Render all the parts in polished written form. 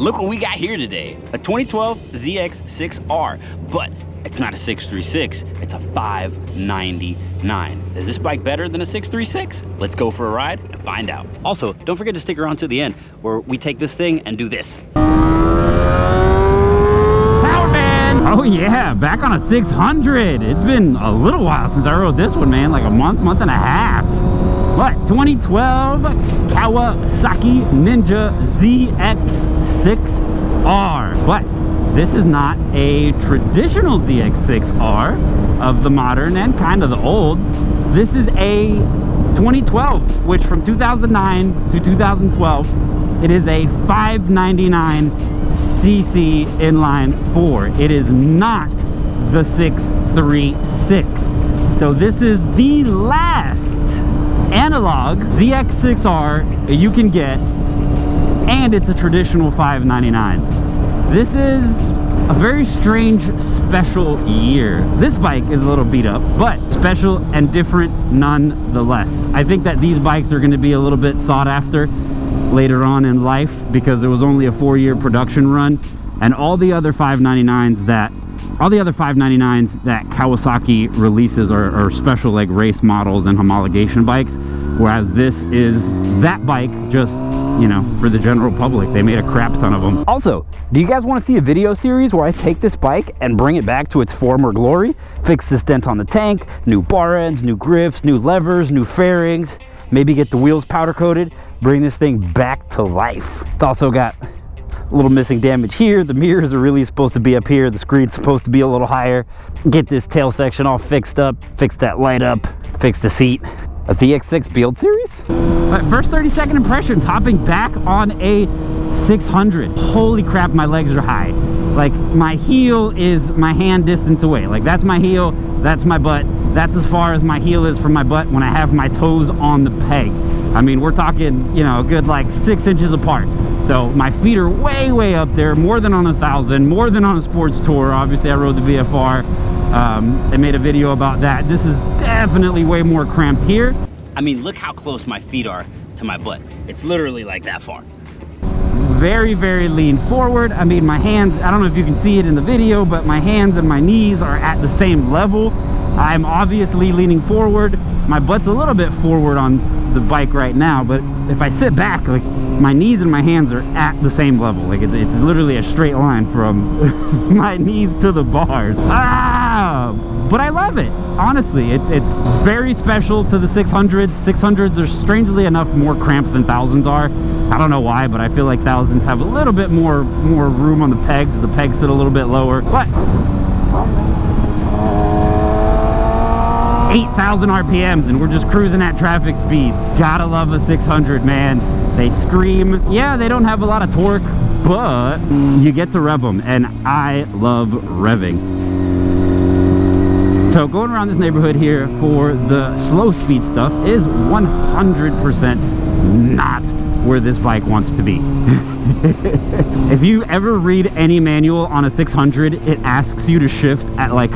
look what we got here today. A 2012 ZX6R, but it's not a 636, it's a 599. Is this bike better than a 636? Let's go for a ride and find out. Also, don't forget to stick around to the end where we take this thing and do this. Oh yeah, back on a 600. It's been a little while since I rode this one, man, like a month and a half. What, 2012 Kawasaki Ninja ZX6R. But this is not a traditional ZX6R of the modern and kind of the old. This is a 2012, which from 2009 to 2012, it is a 599cc inline 4. It is not the 636. So this is the last analog ZX6R you can get, and it's a traditional 599. This is a very strange, special year. This bike is a little beat up, but special and different nonetheless. I think that these bikes are going to be a little bit sought after later on in life because there was only a 4-year production run, and all the other 599s that Kawasaki releases are special, like race models and homologation bikes, whereas this is that bike just, you know, for the general public. They made a crap ton of them. Also, do you guys want to see a video series where I take this bike and bring it back to its former glory? Fix this dent on the tank, new bar ends, new grips, new levers, new fairings, maybe get the wheels powder coated, bring this thing back to life. It's also got a little missing damage here. The mirrors are really supposed to be up here. The screen's supposed to be a little higher. Get this tail section all fixed up, fix that light up, fix the seat. A ZX6 build series? But first 30-second impressions, hopping back on a 600. Holy crap, my legs are high. Like, my heel is my hand distance away. Like, that's my heel, that's my butt. That's as far as my heel is from my butt when I have my toes on the peg. I mean, we're talking, you know, a good like 6 inches apart. So my feet are way up there, more than on 1,000, more than on a sports tour. Obviously, I rode the VFR. They made a video about that. This is definitely way more cramped here. I mean, look how close my feet are to my butt. It's literally like that far. Very lean forward. I mean, my hands, I don't know if you can see it in the video, but my hands and my knees are at the same level. I'm obviously leaning forward. My butt's a little bit forward on the bike right now, but if I sit back, like, my knees and my hands are at the same level. Like, it's literally a straight line from my knees to the bars. But I love it. Honestly, it's very special to the 600s. 600s are strangely enough more cramped than 1000s are. I don't know why, but I feel like 1000s have a little bit more room on the pegs. The pegs sit a little bit lower, but 8,000 RPMs and we're just cruising at traffic speeds. Gotta love a 600, man. They scream. Yeah, they don't have a lot of torque, but you get to rev them, and I love revving. So going around this neighborhood here for the slow speed stuff is 100% not where this bike wants to be. If you ever read any manual on a 600, it asks you to shift at like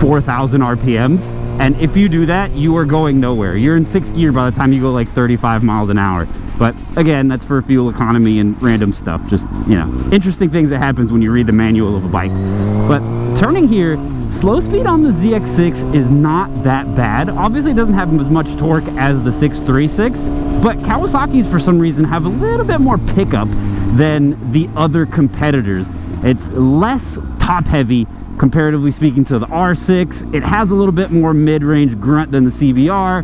4,000 RPMs. And if you do that, you are going nowhere. You're in 6th gear by the time you go like 35 miles an hour. But again, that's for fuel economy and random stuff. Just, you know, interesting things that happens when you read the manual of a bike. But turning here, slow speed on the ZX6 is not that bad. Obviously, it doesn't have as much torque as the 636, but Kawasaki's for some reason have a little bit more pickup than the other competitors. It's less top heavy, comparatively speaking, to the R6. It has a little bit more mid-range grunt than the CBR.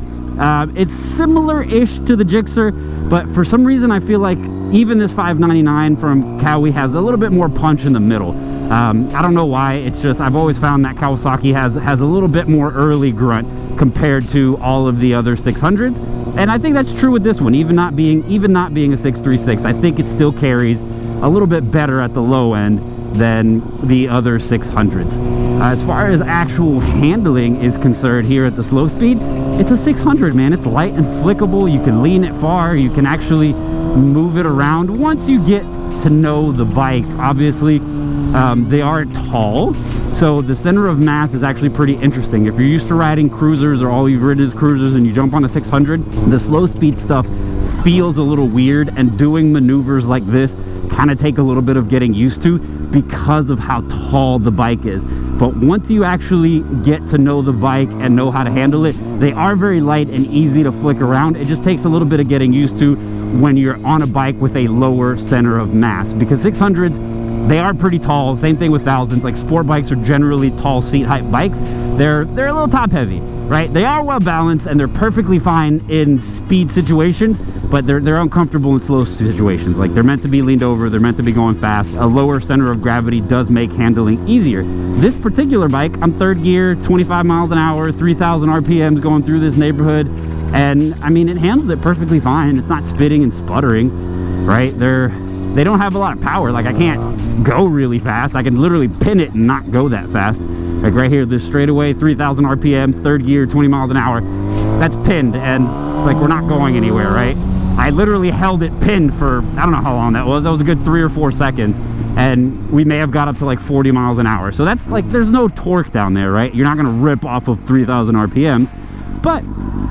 It's similar-ish to the Gixxer, but for some reason I feel like even this 599 from Kawi has a little bit more punch in the middle. I don't know why. It's just, I've always found that Kawasaki has a little bit more early grunt compared to all of the other 600s, and I think that's true with this one. Even not being a 636, I think it still carries a little bit better at the low end than the other 600s. As far as actual handling is concerned here at the slow speed, it's a 600, man. It's light and flickable. You can lean it far. You can actually move it around once you get to know the bike. Obviously, they are tall, so the center of mass is actually pretty interesting. If you're used to riding cruisers, or all you've ridden is cruisers, and you jump on a 600, the slow speed stuff feels a little weird, and doing maneuvers like this kind of take a little bit of getting used to because of how tall the bike is. But once you actually get to know the bike and know how to handle it, they are very light and easy to flick around. It just takes a little bit of getting used to when you're on a bike with a lower center of mass, because 600s, they are pretty tall. Same thing with thousands. Like, sport bikes are generally tall seat height bikes. They're a little top heavy, right? They are well balanced and they're perfectly fine in speed situations, but they're uncomfortable in slow situations. Like, they're meant to be leaned over, they're meant to be going fast. A lower center of gravity does make handling easier. This particular bike, I'm third gear, 25 miles an hour, 3,000 RPMs going through this neighborhood, and I mean, it handles it perfectly fine. It's not spitting and sputtering, right? They don't have a lot of power. Like, I can't go really fast. I can literally pin it and not go that fast. Like right here, this straightaway, 3,000 RPMs, third gear, 20 miles an hour, that's pinned, and like, we're not going anywhere, right? I literally held it pinned for, I don't know how long that was a good 3 or 4 seconds, and we may have got up to like 40 miles an hour. So that's like, there's no torque down there, right? You're not gonna rip off of 3,000 RPMs, but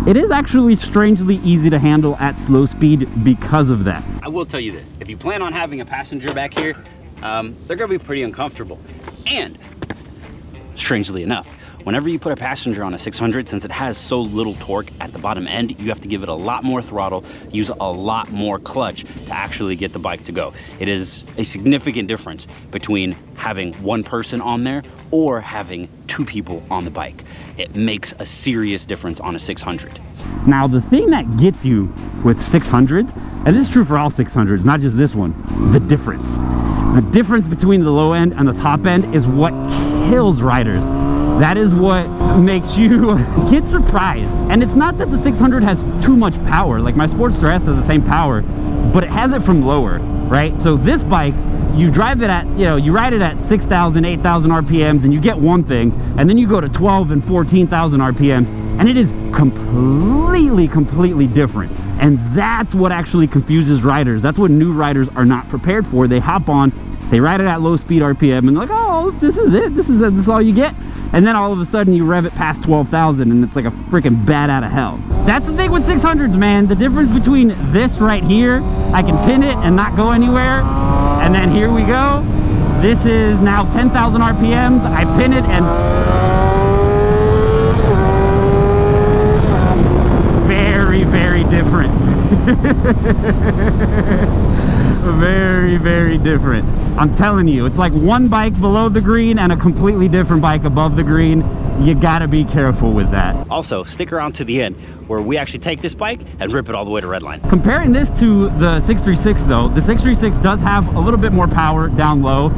it is actually strangely easy to handle at slow speed because of that. I will tell you this, if you plan on having a passenger back here, they're gonna be pretty uncomfortable. And strangely enough, whenever you put a passenger on a 600, since it has so little torque at the bottom end, you have to give it a lot more throttle, use a lot more clutch to actually get the bike to go. It is a significant difference between having one person on there or having 2 people on the bike. It makes a serious difference on a 600. Now, the thing that gets you with 600s, and this is true for all 600s, not just this one, the difference. The difference between the low end and the top end is what kills riders. That is what makes you get surprised. And it's not that the 600 has too much power. Like, my Sportster S has the same power, but it has it from lower, right? So this bike, you drive it at, you ride it at 6,000, 8,000 RPMs, and you get one thing, and then you go to 12 and 14,000 RPMs, and it is completely different. And that's what actually confuses riders. That's what new riders are not prepared for. They hop on, they ride it at low speed RPM, and they're like, oh, this is it. This is all you get. And then all of a sudden you rev it past 12,000 and it's like a freaking bat out of hell. That's the thing with 600s, man. The difference between this right here, I can pin it and not go anywhere. And then here we go. This is now 10,000 RPMs. I pin it and very different. Very different. I'm telling you, it's like one bike below the green and a completely different bike above the green. You gotta be careful with that. Also, stick around to the end where we actually take this bike and rip it all the way to Redline. Comparing this to the 636 though, the 636 does have a little bit more power down low.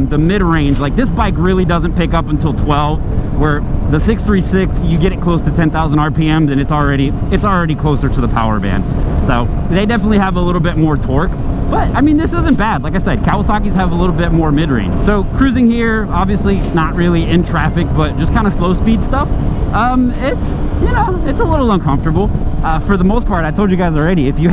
The mid-range, like, this bike really doesn't pick up until 12, where the 636, you get it close to 10,000 RPMs and it's already closer to the power band. So they definitely have a little bit more torque. But I mean, this isn't bad. Like I said, Kawasaki's have a little bit more mid-range. So cruising here, obviously not really in traffic, but just kind of slow speed stuff. It's a little uncomfortable. For the most part, I told you guys already, if you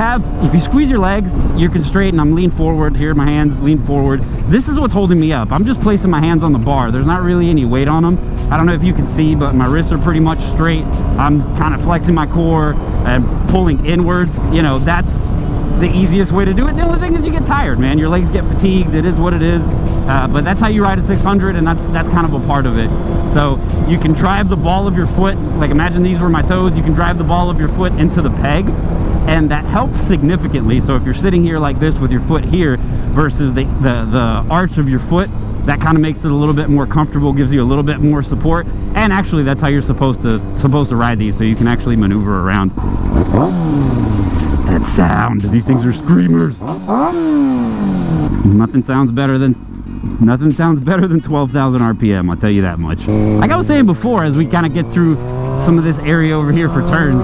squeeze your legs, you can straighten. I'm lean forward here, my hands lean forward. This is what's holding me up. I'm just placing my hands on the bar. There's not really any weight on them. I don't know if you can see, but my wrists are pretty much straight. I'm kind of flexing my core and pulling inwards. That's the easiest way to do it. The only thing is you get tired, man. Your legs get fatigued. It is what it is. But that's how you ride a 600, and that's kind of a part of it. So you can drive the ball of your foot, like, imagine these were my toes. You can drive the ball of your foot into the peg, and that helps significantly. So if you're sitting here like this with your foot here versus the arch of your foot, that kind of makes it a little bit more comfortable, gives you a little bit more support. And actually, that's how you're supposed to ride these, so you can actually maneuver around. That sound, these things are screamers. Nothing sounds better than 12,000 RPM, I'll tell you that much. Like I was saying before, as we kind of get through some of this area over here for turns,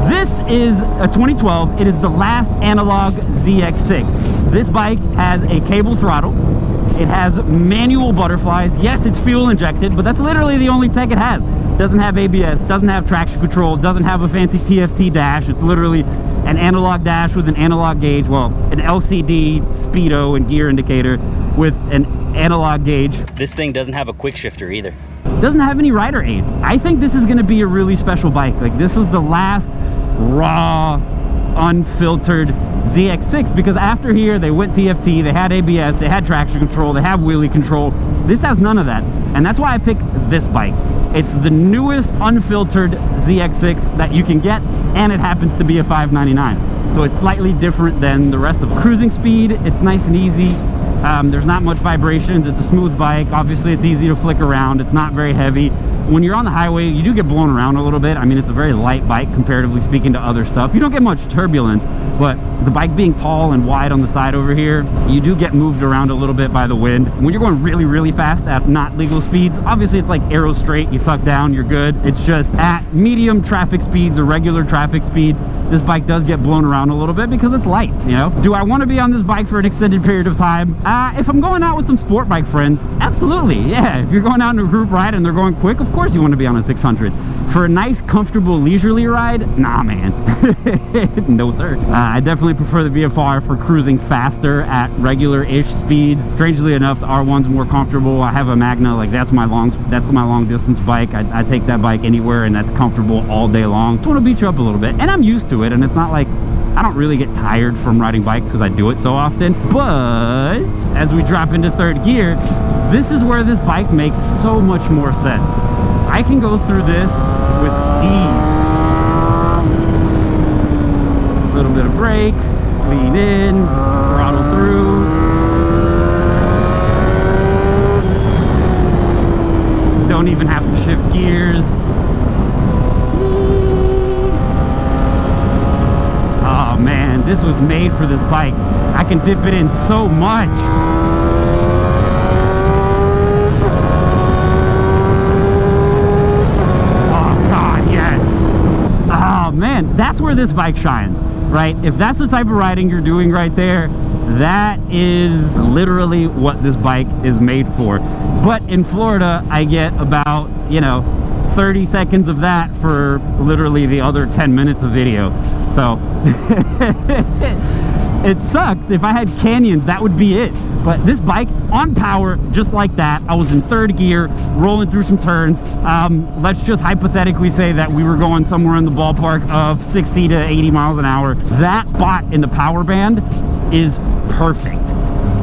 this is a 2012. It is the last analog ZX6. This bike has a cable throttle. It has manual butterflies. Yes, it's fuel injected, but that's literally the only tech it has. Doesn't have ABS, doesn't have traction control, doesn't have a fancy TFT dash. It's literally an analog dash with an analog gauge, well, an LCD speedo and gear indicator with an analog gauge. This thing doesn't have a quick shifter either. Doesn't have any rider aids. I think this is gonna be a really special bike. Like, this is the last raw, unfiltered ZX6 because after here they went TFT, they had ABS, they had traction control, they have wheelie control. This has none of that, and that's why I picked this bike. It's the newest unfiltered ZX6 that you can get, and it happens to be a $599. So it's slightly different than the rest of them. Cruising speed, it's nice and easy. There's not much vibrations. It's a smooth bike. Obviously, it's easy to flick around. It's not very heavy. When you're on the highway, you do get blown around a little bit. I mean, it's a very light bike comparatively speaking to other stuff. You don't get much turbulence, but the bike being tall and wide on the side over here, you do get moved around a little bit by the wind. When you're going really, really fast at not legal speeds, obviously it's like arrow straight. You tuck down, you're good. It's just at medium traffic speeds or regular traffic speed, this bike does get blown around a little bit because it's light, you know? Do I want to be on this bike for an extended period of time? If I'm going out with some sport bike friends, absolutely, yeah. If you're going out in a group ride and they're going quick, of course you want to be on a 600. For a nice, comfortable, leisurely ride, nah, man. No, sir. I definitely prefer the VFR for cruising faster at regular-ish speeds. Strangely enough, the R1's more comfortable. I have a Magna, like that's my long distance bike. I take that bike anywhere, and that's comfortable all day long. Just want to beat you up a little bit, and I'm used to it, and it's not like I don't really get tired from riding bikes because I do it so often. But as we drop into third gear, this is where this bike makes so much more sense. I can go through this with ease. A little bit of brake, lean in, throttle through. Don't even have to shift gears. Oh man, this was made for this bike. I can dip it in so much. Oh God, yes. Oh man, that's where this bike shines, right? If that's the type of riding you're doing right there, that is literally what this bike is made for. But in Florida, I get about, 30 seconds of that for literally the other 10 minutes of video. So it sucks. If I had canyons, that would be it. But this bike on power, just like that, I was in third gear, rolling through some turns. Let's just hypothetically say that we were going somewhere in the ballpark of 60 to 80 miles an hour. That spot in the power band is perfect.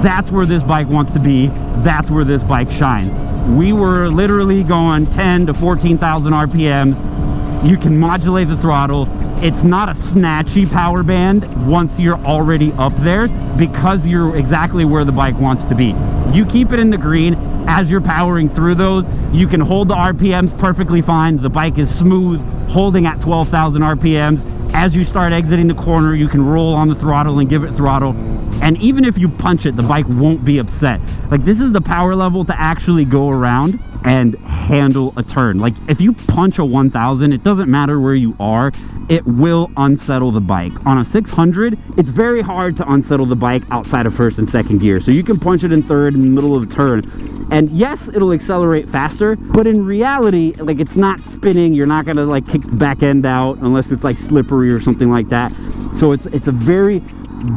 That's where this bike wants to be. That's where this bike shines. We were literally going 10 to 14,000 RPMs. You can modulate the throttle. It's not a snatchy power band once you're already up there because you're exactly where the bike wants to be. You keep it in the green. As you're powering through those, you can hold the RPMs perfectly fine. The bike is smooth, holding at 12,000 RPMs. As you start exiting the corner, you can roll on the throttle and give it throttle. And even if you punch it, the bike won't be upset. Like, this is the power level to actually go around and handle a turn. Like, if you punch a 1000, it doesn't matter where you are, it will unsettle the bike. On a 600, it's very hard to unsettle the bike outside of first and second gear. So you can punch it in third in the middle of a turn. And yes, it'll accelerate faster, but in reality, like, it's not spinning. You're not gonna like kick the back end out unless it's like slippery or something like that. So it's a very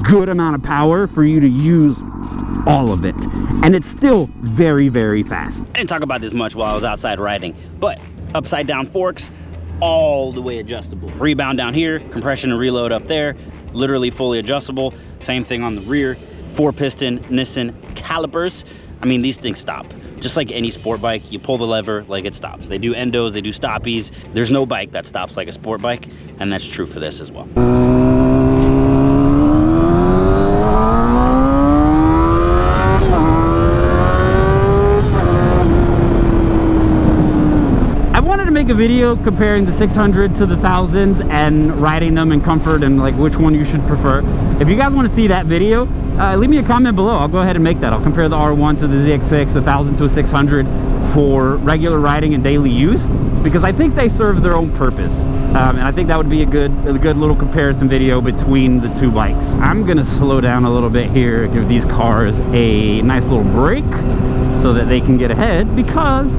good amount of power for you to use all of it, and it's still very, very fast. I didn't talk about this much while I was outside riding, but upside down forks, all the way adjustable. Rebound down here, compression and reload up there, literally fully adjustable. Same thing on the rear. 4-piston Nissan calipers. I mean, these things stop. Just like any sport bike, you pull the lever, like, it stops. They do endos, they do stoppies. There's no bike that stops like a sport bike, and that's true for this as well. Make a video comparing the 600 to the 1000s and riding them in comfort and like which one you should prefer. If you guys want to see that video, leave me a comment below. I'll go ahead and make that. I'll compare the R1 to the ZX6, the 1000 to a 600 for regular riding and daily use, because I think they serve their own purpose. And I think that would be a good little comparison video between the two bikes. I'm gonna slow down a little bit here, give these cars a nice little break so that they can get ahead, because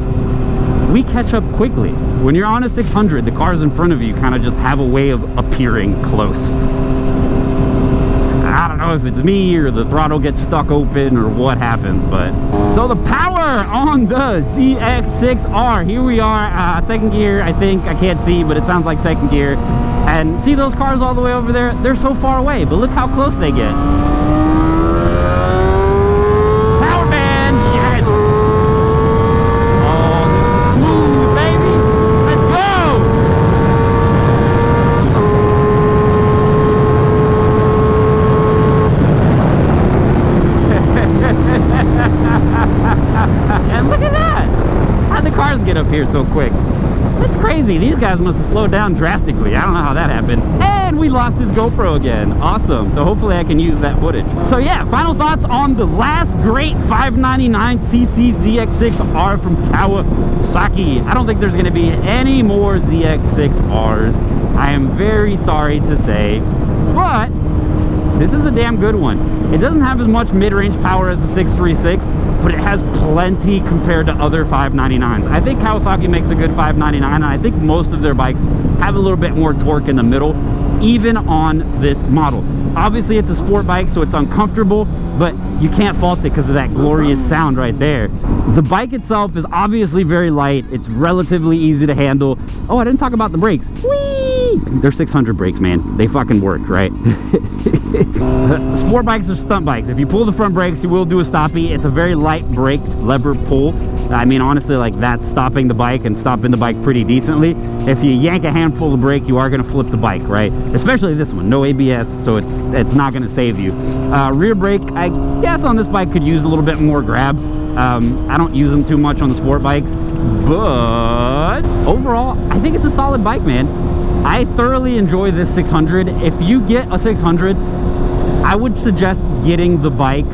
we catch up quickly. When you're on a 600, the cars in front of you kind of just have a way of appearing close. I don't know if it's me or the throttle gets stuck open or what happens, but... So the power on the ZX6R. Here we are, second gear, I think. I can't see, but it sounds like second gear. And see those cars all the way over there? They're so far away, but look how close they get. Power man, yes! Oh, smooth, baby! Let's go! And look at that! How'd the cars get up here so quick? That's crazy. These guys must have slowed down drastically. I don't know how that happened. And we lost his GoPro again. Awesome. So hopefully I can use that footage. So yeah, final thoughts on the last great 599cc ZX6R from Kawasaki. I don't think there's going to be any more ZX6Rs. I am very sorry to say, but this is a damn good one. It doesn't have as much mid-range power as the 636, but it has plenty compared to other 599s. I think Kawasaki makes a good 599, and I think most of their bikes have a little bit more torque in the middle, even on this model. Obviously, it's a sport bike, so it's uncomfortable, but you can't fault it because of that glorious sound right there. The bike itself is obviously very light. It's relatively easy to handle. Oh, I didn't talk about the brakes. Whee! They're 600 brakes, man. They fucking work, right? Sport bikes are stunt bikes. If you pull the front brakes, you will do a stoppie. It's a very light brake lever pull. I mean, honestly, like, that's stopping the bike and stopping the bike pretty decently. If you yank a handful of brake, you are going to flip the bike, right? Especially this one, no ABS, so it's not going to save you. Rear brake, I guess on this bike could use a little bit more grab. I don't use them too much on the sport bikes, but overall, I think it's a solid bike, man. I thoroughly enjoy this 600. If you get a 600, I would suggest getting the bike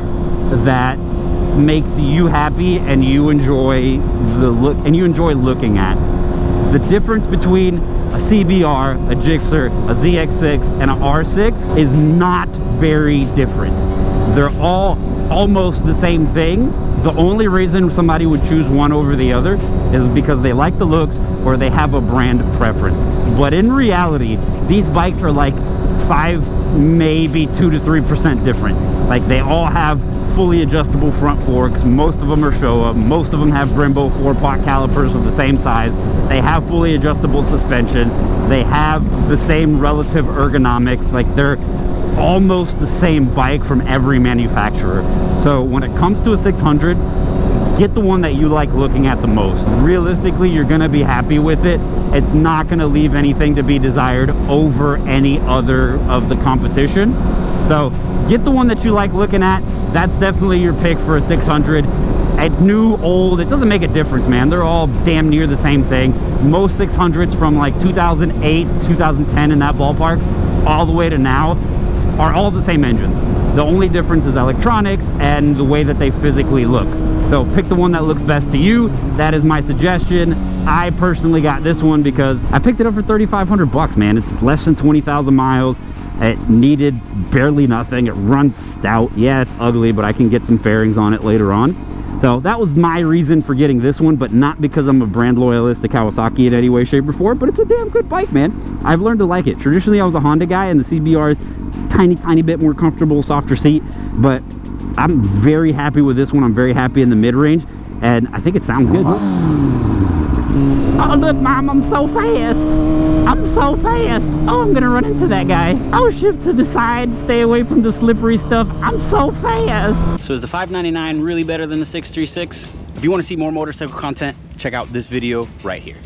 that makes you happy and you enjoy the look and you enjoy looking at. The difference between a CBR, a Gixxer, a ZX6, and an R6 is not very different. They're all almost the same thing. The only reason somebody would choose one over the other is because they like the looks or they have a brand preference. But in reality, these bikes are like 5, maybe 2 to 3% different. Like, they all have fully adjustable front forks. Most of them are Shoei. Most of them have Brembo 4-pot calipers of the same size. They have fully adjustable suspension. They have the same relative ergonomics. Like, they're almost the same bike from every manufacturer. So when it comes to a 600, get the one that you like looking at the most. Realistically, you're going to be happy with it. It's not going to leave anything to be desired over any other of the competition. So get the one that you like looking at. That's definitely your pick for a 600. At new, old, it doesn't make a difference, man. They're all damn near the same thing. Most 600s from like 2008, 2010 in that ballpark, all the way to now, are all the same engines. The only difference is electronics and the way that they physically look. So pick the one that looks best to you. That is my suggestion. I personally got this one because I picked it up for 3,500 bucks, man. It's less than 20,000 miles. It needed barely nothing. It runs stout. Yeah, it's ugly, but I can get some fairings on it later on. So that was my reason for getting this one, but not because I'm a brand loyalist to Kawasaki in any way, shape, or form, but it's a damn good bike, man. I've learned to like it. Traditionally, I was a Honda guy, and the CBR is tiny bit more comfortable, softer seat, but I'm very happy with this one. I'm very happy in the mid-range, and I think it sounds good. Oh, look, Mom, I'm so fast. I'm so fast. Oh, I'm gonna run into that guy. Oh, shift to the side, stay away from the slippery stuff. I'm so fast. So is the 599 really better than the 636? If you want to see more motorcycle content, check out this video right here.